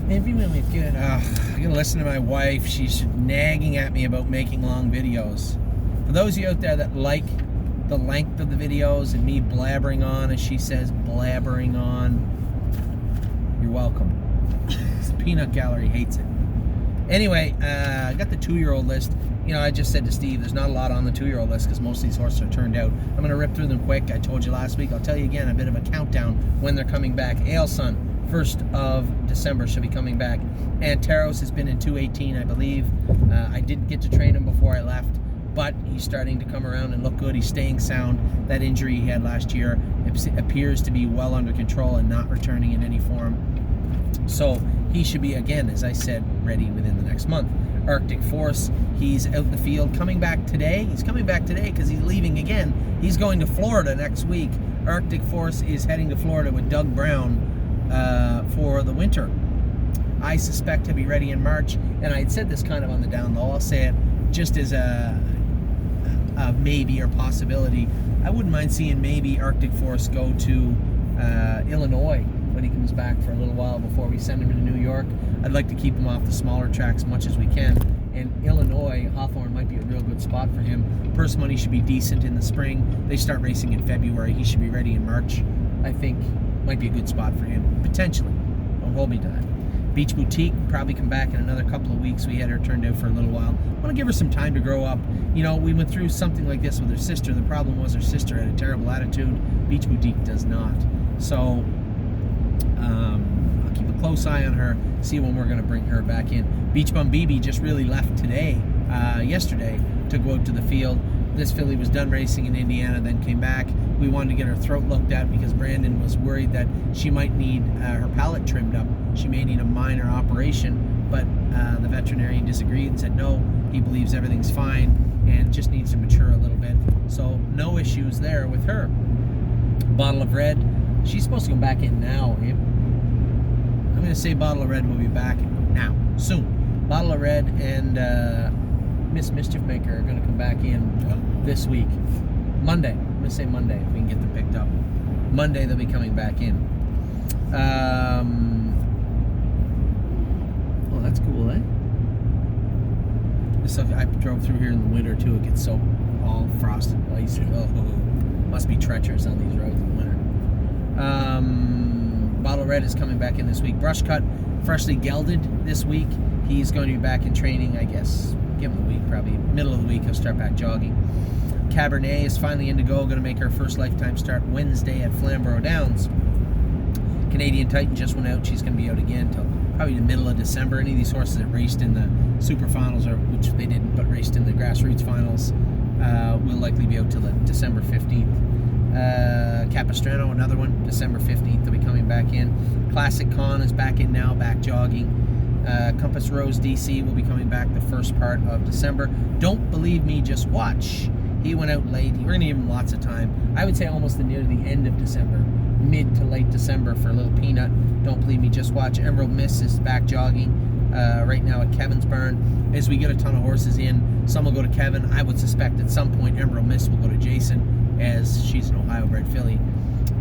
Maybe when we good. I'm gonna listen to my wife. She's nagging at me about making long videos. For those of you out there that like the length of the videos and me blabbering on, as she says, blabbering on, you're welcome. The peanut gallery hates it. Anyway, I got the 2-year-old list. You know, I just said to Steve, there's not a lot on the 2-year-old list because most of these horses are turned out. I'm going to rip through them quick. I told you last week. I'll tell you again, a bit of a countdown when they're coming back. Ailson, 1st of December, should be coming back. Anteros has been in 218, I believe. I didn't get to train him before I left, but he's starting to come around and look good. He's staying sound. That injury he had last year appears to be well under control and not returning in any form. So he should be, again, as I said, ready within the next month. Arctic Force, he's out in the field, coming back today. He's coming back today because he's leaving again. He's going to Florida next week. Arctic Force is heading to Florida with Doug Brown for the winter. I suspect he'll be ready in March, and I had said this kind of on the down low. I'll say it just as a maybe or possibility. I wouldn't mind seeing maybe Arctic Force go to Illinois when he comes back for a little while before we send him to New York. I'd like to keep him off the smaller tracks as much as we can. And Illinois, Hawthorne might be a real good spot for him. Purse money should be decent in the spring. They start racing in February. He should be ready in March. I think might be a good spot for him, potentially. Don't hold me to that. Beach Boutique will probably come back in another couple of weeks. We had her turned out for a little while. I want to give her some time to grow up. You know, we went through something like this with her sister. The problem was her sister had a terrible attitude. Beach Boutique does not. So I'll keep a close eye on her, see when we're going to bring her back in. Beach Bum BB just really left yesterday, to go out to the field. This filly was done racing in Indiana, then came back. We wanted to get her throat looked at because Brandon was worried that she might need her palate trimmed up. She may need a minor operation, but the veterinarian disagreed and said no, he believes everything's fine and just needs to mature a little bit. So no issues there with her. Bottle of Red, she's supposed to come back in now. I'm going to say Bottle of Red will be back now, soon. Bottle of Red and Miss Mischief Maker are going to come back in this week. Monday. I'm going to say Monday if we can get them picked up. Monday they'll be coming back in. Oh, that's cool, eh? This stuff, I drove through here in the winter too. It gets so all frosted and icy. Oh, must be treacherous on these roads in the winter. Bottle Red is coming back in this week. Brush Cut, freshly gelded this week. He's going to be back in training, I guess. Give him a week, probably middle of the week. He'll start back jogging. Cabernet is finally in to go. Going to make her first lifetime start Wednesday at Flamborough Downs. Canadian Titan just went out. She's going to be out again till probably the middle of December. Any of these horses that raced in the super finals, or which they didn't, but raced in the grassroots finals, will likely be out till December 15th. Capistrano, another one, December 15th, they'll be coming back in. Classic Con is back in now, back jogging. Compass Rose DC will be coming back the first part of December. Don't believe me, just watch. He went out late. We're going to give him lots of time. I would say almost near the end of December, mid to late December for a little peanut. Don't believe me, just watch. Emerald Miss is back jogging right now at Kevin's barn. As we get a ton of horses in, some will go to Kevin. I would suspect at some point Emerald Miss will go to Jason, as she's an Ohio-bred filly.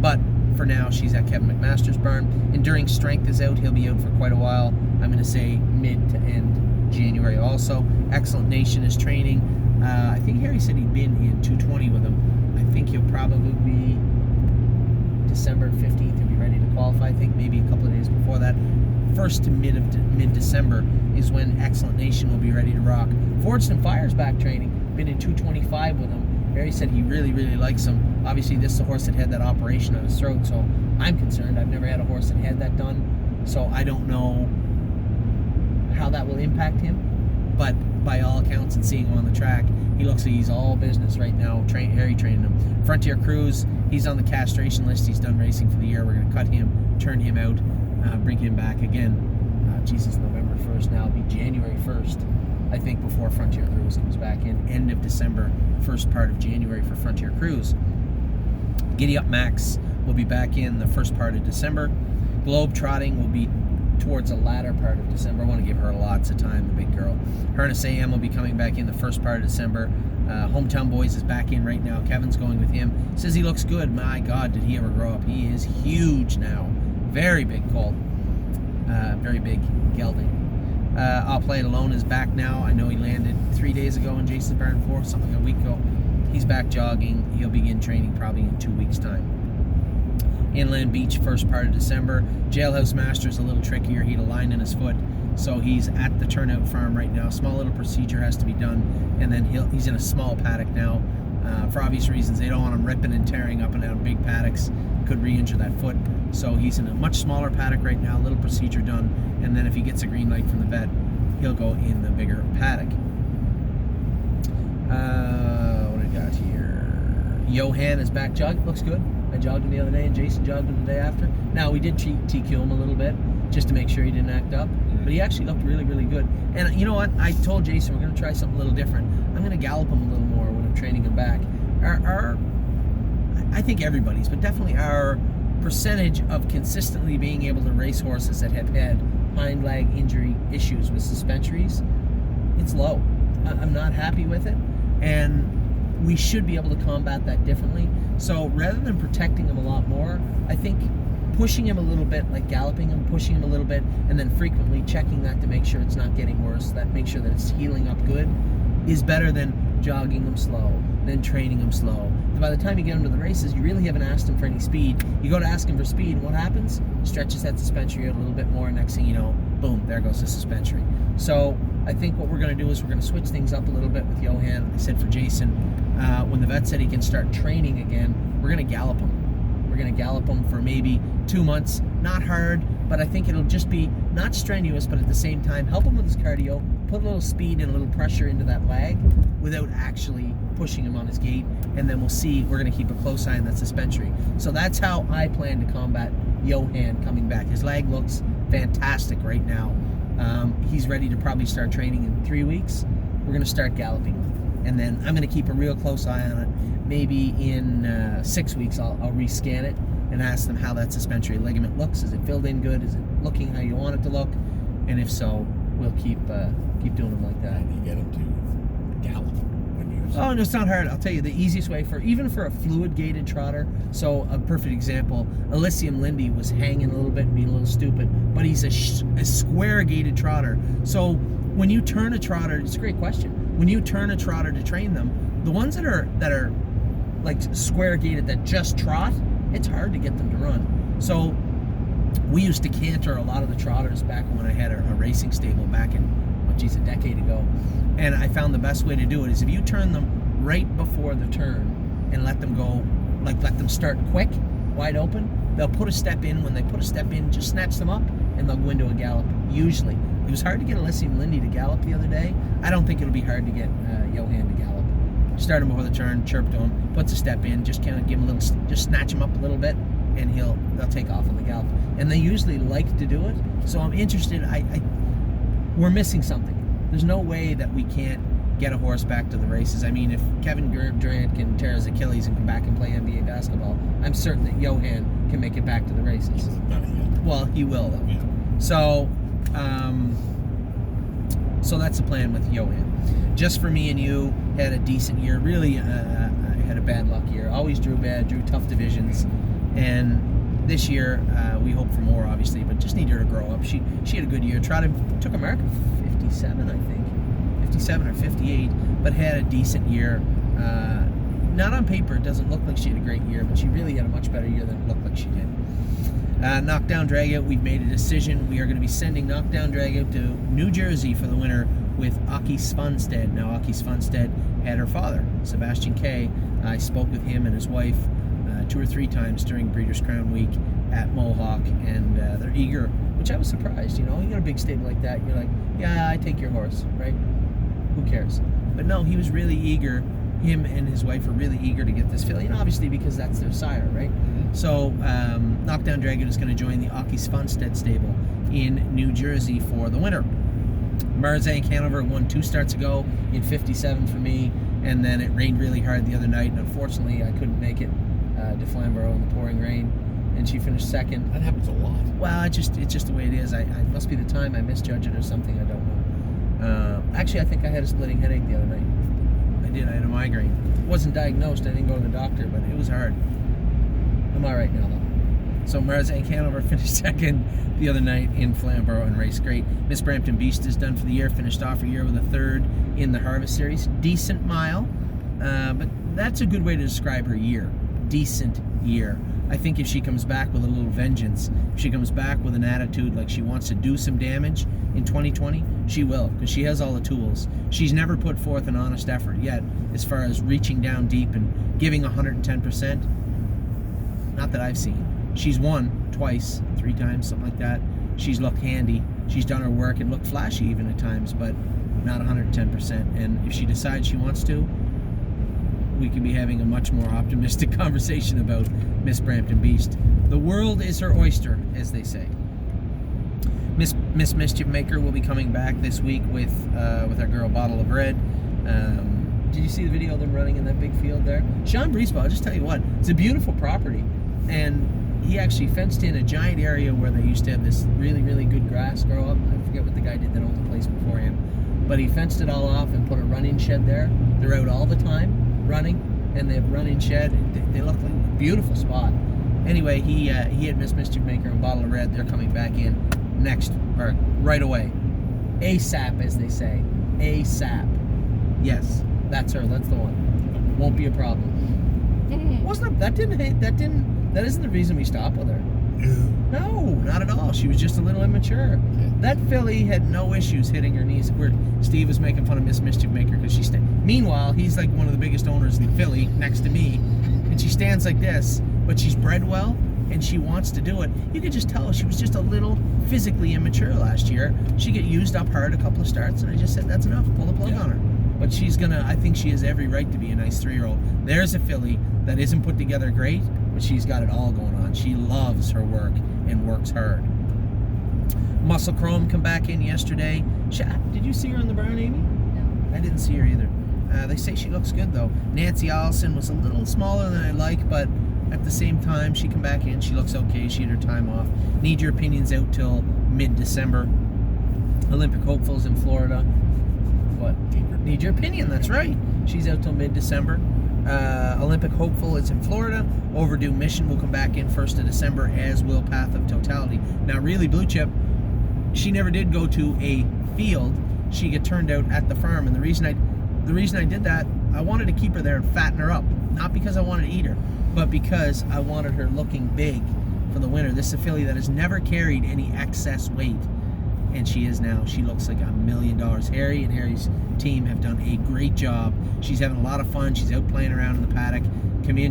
But for now, she's at Kevin McMaster's barn. Enduring Strength is out. He'll be out for quite a while. I'm going to say mid to end January also. Excellent Nation is training. I think Harry said he'd been in 220 with him. I think he'll probably be December 15th. He'll be ready to qualify. I think maybe a couple of days before that. First to mid-December is when Excellent Nation will be ready to rock. Forged and Fire's back training. Been in 225 with him. Harry said he really, really likes him. Obviously, this is a horse that had that operation on his throat, so I'm concerned. I've never had a horse that had that done, so I don't know how that will impact him. But by all accounts and seeing him on the track, he looks like he's all business right now. Harry training him. Frontier Cruise, he's on the castration list. He's done racing for the year. We're going to cut him, turn him out, bring him back again. Jesus, November 1st now. It'll be January 1st. I think before Frontier Cruise comes back in. End of December, first part of January for Frontier Cruise. Giddy Up Max will be back in the first part of December. Globe Trotting will be towards the latter part of December. I want to give her lots of time, the big girl. Harness AM will be coming back in the first part of December. Hometown Boys is back in right now. Kevin's going with him. Says he looks good. My God, did he ever grow up? He is huge now. Very big colt. very big gelding. I'll Play It Alone is back now. I know he landed 3 days ago in Jason's barn, something a week ago. He's back jogging. He'll begin training probably in 2 weeks' time. Inland Beach, first part of December. Jailhouse Master's a little trickier. He had a line in his foot, so he's at the Turnout Farm right now. Small little procedure has to be done, and then he's in a small paddock now. For obvious reasons, they don't want him ripping and tearing up and down big paddocks. Could re-injure that foot. So he's in a much smaller paddock right now, little procedure done, and then if he gets a green light from the vet, he'll go in the bigger paddock. What do we got here? Johan is back jogging. Looks good. I jogged him the other day, and Jason jogged him the day after. Now, we did TQ him a little bit, just to make sure he didn't act up, but he actually looked really, really good. And you know what? I told Jason we're going to try something a little different. I'm going to gallop him a little more when I'm training him back. I think everybody's, but definitely our percentage of consistently being able to race horses that have had hind leg injury issues with suspensories, it's low. I'm not happy with it, and we should be able to combat that differently. So rather than protecting him a lot more, I think pushing him a little bit, like galloping him, pushing him a little bit, and then frequently checking that to make sure it's not getting worse, that make sure that it's healing up good, is better than jogging him slow, then training him slow. By the time you get him to the races, you really haven't asked him for any speed. You go to ask him for speed, and what happens? Stretches that suspensory out a little bit more, next thing you know, boom, there goes the suspensory. So I think what we're going to do is we're going to switch things up a little bit with Johan. I said for Jason, when the vet said he can start training again, we're going to gallop him. We're going to gallop him for maybe 2 months. Not hard, but I think it'll just be not strenuous, but at the same time, help him with his cardio, put a little speed and a little pressure into that lag without actually pushing him on his gait, and then we'll see. We're going to keep a close eye on that suspensory. So that's how I plan to combat Johan coming back. His leg looks fantastic right now. He's ready to probably start training in 3 weeks. We're going to start galloping, and then I'm going to keep a real close eye on it. Maybe in 6 weeks I'll rescan it and ask them how that suspensory ligament looks. Is it filled in good? Is it looking how you want it to look? And if so, we'll keep doing them like that. And you get them to gallop when you. Oh, no, it's not hard. I'll tell you the easiest way even for a fluid gated trotter. So a perfect example, Elysium Lindy was hanging a little bit and being a little stupid, but he's a square gated trotter. So when you turn a trotter, it's a great question. When you turn a trotter to train them, the ones that are like square gated that just trot, it's hard to get them to run. So we used to canter a lot of the trotters back when I had a racing stable back in, a decade ago. And I found the best way to do it is if you turn them right before the turn and let them go, like let them start quick, wide open, they'll put a step in. When they put a step in, just snatch them up and they'll go into a gallop, usually. It was hard to get Elysium Lindy to gallop the other day. I don't think it'll be hard to get Johan to gallop. Start him before the turn, chirp to him, puts a step in, just kind of give him a little, just snatch him up a little bit, and they'll take off on the gallop. And they usually like to do it. So I'm interested. We're missing something. There's no way that we can't get a horse back to the races. I mean, if Kevin Durant can tear his Achilles and come back and play NBA basketball, I'm certain that Johan can make it back to the races. Well, he will though. Yeah. So that's the plan with Johan. Just for me and you, had a decent year. Really, I had a bad luck year. Always drew tough divisions, and this year we hope for more, obviously, but just need her to grow up. She had a good year. Took America 57, I think, 57 or 58, but had a decent year. Not on paper, it doesn't look like she had a great year, but she really had a much better year than it looked like she did. Knockdown Dragout, we've made a decision. We are going to be sending Knockdown Dragout to New Jersey for the winter with Aki Svanstedt. Now, Aki Svanstedt had her father, Sebastian K. I spoke with him and his wife 2 or 3 times during Breeders' Crown Week at Mohawk, and they're eager, which I was surprised. You got a big stable like that, you're like, yeah, I take your horse, right? Who cares? But no, he was really eager. Him and his wife are really eager to get this filly, and obviously because that's their sire, right? Mm-hmm. So Knockdown Dragout is going to join the Aki Svanstedt stable in New Jersey for the winter. Marzank Hanover won 2 starts ago in 57 for me, and then it rained really hard the other night, and unfortunately I couldn't make it to Flamborough in the pouring rain, and she finished second. That happens a lot. Well, it's just the way it is. I must be the time I misjudged it or something, I don't know. Actually, I think I had a splitting headache the other night. I had a migraine. It wasn't diagnosed, I didn't go to the doctor, but it was hard. I'm all right now, though. So Marzank Hanover finished second the other night in Flamborough and raced great. Miss Brampton Beast is done for the year, finished off her year with a third in the Harvest Series. Decent mile, but that's a good way to describe her year. Decent year. I think if she comes back with a little vengeance, if she comes back with an attitude like she wants to do some damage in 2020, she will, because she has all the tools. She's never put forth an honest effort yet as far as reaching down deep and giving 110%. Not that I've seen. She's won twice, 3 times, something like that. She's looked handy. She's done her work and looked flashy even at times, but not 110%. And if she decides she wants to, we could be having a much more optimistic conversation about Miss Brampton Beast. The world is her oyster, as they say. Miss Mischief Maker will be coming back this week with our girl Bottle of Red. Did you see the video of them running in that big field there? Sean Breesbaugh, I'll just tell you what, it's a beautiful property, and he actually fenced in a giant area where they used to have this really, really good grass grow up. I forget what the guy did that owned the place before him, but he fenced it all off and put a running shed there. They're out all the time running, and they have running shed. They look like a beautiful spot. Anyway, he had Miss Mischief Maker and Bottle of Red. They're coming back in next, or right away. ASAP, as they say. ASAP. Yes, that's her. That's the one. Won't be a problem. That isn't the reason we stopped with her. No, not at all. She was just a little immature. That filly had no issues hitting her knees. Steve was making fun of Miss Mischief Maker because she meanwhile, he's like one of the biggest owners in the filly next to me, and she stands like this, but she's bred well and she wants to do it. You could just tell she was just a little physically immature last year. She got used up hard a couple of starts, and I just said, that's enough. Pull the plug on her. But I think she has every right to be a nice 3-year-old. There's a filly that isn't put together great, but she's got it all going on. She loves her work and works hard. Muscle Chrome come back in yesterday. Did you see her in the barn, Amy? No. I didn't see her either. They say she looks good, though. Nancy Allison was a little smaller than I like, but at the same time, she come back in. She looks okay. She had her time off. Need Your Opinions out till mid-December. Olympic Hopefuls in Florida. What? Need Your Opinion, that's right. She's out till mid-December. Olympic Hopeful is in Florida. Overdue Mission will come back in 1st of December, as will Path of Totality. Now, really, Blue Chip, she never did go to a field. She got turned out at the farm, and the reason I did that, I wanted to keep her there and fatten her up. Not because I wanted to eat her, but because I wanted her looking big for the winter. This is a filly that has never carried any excess weight, and she is now. She looks like $1 million. Harry and Harry's team have done a great job. She's having a lot of fun. She's out playing around in the paddock.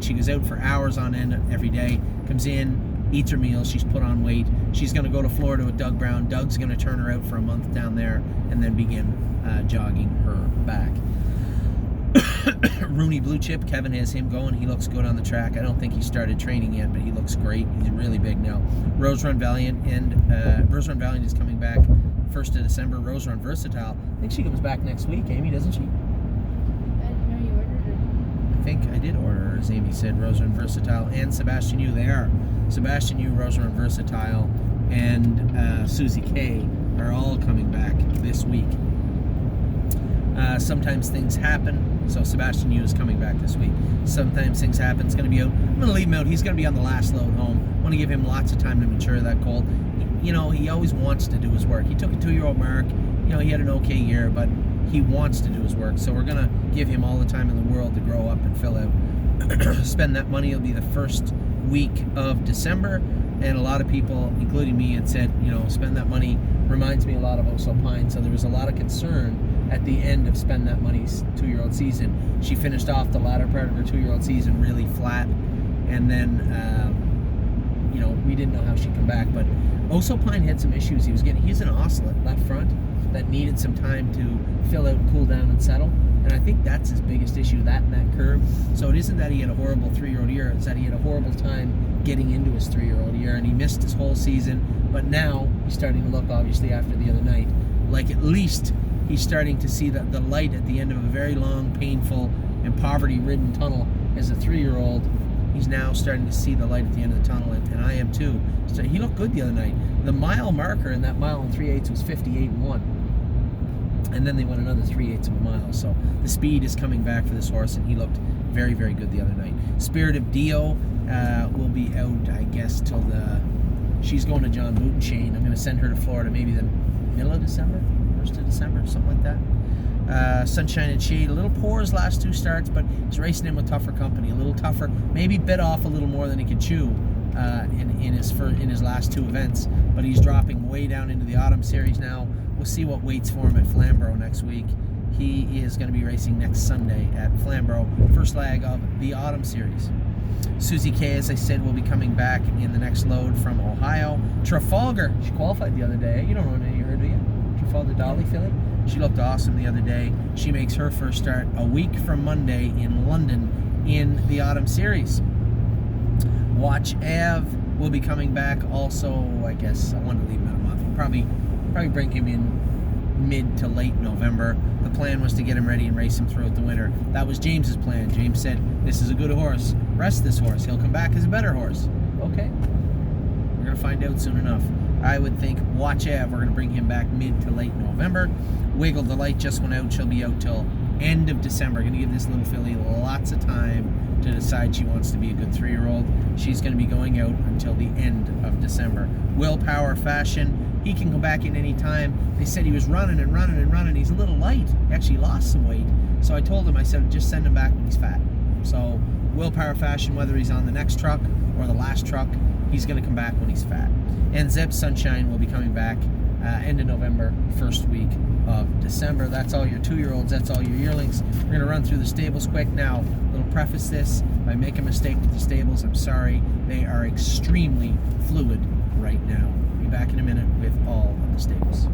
She goes out for hours on end every day. Comes in, eats her meals. She's put on weight. She's going to go to Florida with Doug Brown. Doug's going to turn her out for a month down there and then begin jogging her back. Rooney Blue Chip, Kevin has him going. He looks good on the track. I don't think he started training yet, but he looks great. He's really big now. Rose Run Valiant is coming back 1st of December. Rose Run Versatile, I think she comes back next week, Amy, doesn't she? I didn't know you ordered her. I think I did order her, as Amy said. Rose Run Versatile and Sebastian U. They are. Sebastian U, Rose Run Versatile, and Susie K are all coming back this week. Sometimes things happen, so Sebastian U is coming back this week. Sometimes things happen. It's going to be out. I'm going to leave him out. He's going to be on the last load home. I want to give him lots of time to mature that colt. He always wants to do his work. He took a 2-year-old mark. He had an okay year, but he wants to do his work. So we're going to give him all the time in the world to grow up and fill out. Spend that money. It'll be the first week of December, and a lot of people, including me, had said, spend that money. Reminds me a lot of Oso Pine. So there was a lot of concern at the end of Spend That Money's 2-year-old season. She finished off the latter part of her 2-year-old season really flat, and then we didn't know how she'd come back. But Oso Pine had some issues. He's an oscillate left front that needed some time to fill out, cool down, and settle. And I think that's his biggest issue, that and that curve. So it isn't that he had a horrible 3-year-old year, it's that he had a horrible time getting into his 3-year-old year, and he missed his whole season. But now he's starting to look, obviously, after the other night, like at least he's starting to see the light at the end of a very long, painful, and poverty-ridden tunnel. As a 3-year-old, he's now starting to see the light at the end of the tunnel, and I am too. So he looked good the other night. The mile marker in that mile and 3/8 was 58.1. And then they went another 3/8 of a mile. So the speed is coming back for this horse, and he looked very, very good the other night. Spirit of Dio will be out, I guess, till she's going to John Bootenshane. I'm going to send her to Florida maybe the middle of December, 1st of December, something like that. Sunshine and Shade, a little poor his last 2 starts, but he's racing in with tougher company, a little tougher, maybe bit off a little more than he could chew in his last 2 events, but he's dropping way down into the Autumn Series now. We'll see what waits for him at Flamborough next week. He is going to be racing next Sunday at Flamborough, first leg of the Autumn Series. Susie K, as I said, will be coming back in the next load from Ohio. Trafalgar, she qualified the other day. You don't know any of her, do you? Trafalgar Dolly filly. She looked awesome the other day. She makes her first start a week from Monday in London in the Autumn Series. Watch Av will be coming back also, I guess. I want to leave him in a month. Probably bring him in mid to late November. The plan was to get him ready and race him throughout the winter. That was James's plan. James said, this is a good horse. Rest this horse. He'll come back as a better horse. Okay. We're going to find out soon enough. I would think Watch Av, we're going to bring him back mid to late November. Wiggle Delight just went out. She'll be out till end of December. Going to give this little filly lots of time to decide she wants to be a good 3-year-old. She's going to be going out until the end of December. Willpower Fashion, he can come back in any time. They said he was running and running and running. He's a little light. He actually lost some weight. So I told him, I said, just send him back when he's fat. So Willpower Fashion, whether he's on the next truck or the last truck, he's going to come back when he's fat. And Zeb Sunshine will be coming back end of November, first week of December. That's all your 2-year-olds. That's all your yearlings. We're going to run through the stables quick now. Little preface this. If I make a mistake with the stables, I'm sorry. They are extremely fluid right now. Be back in a minute with all of the stables.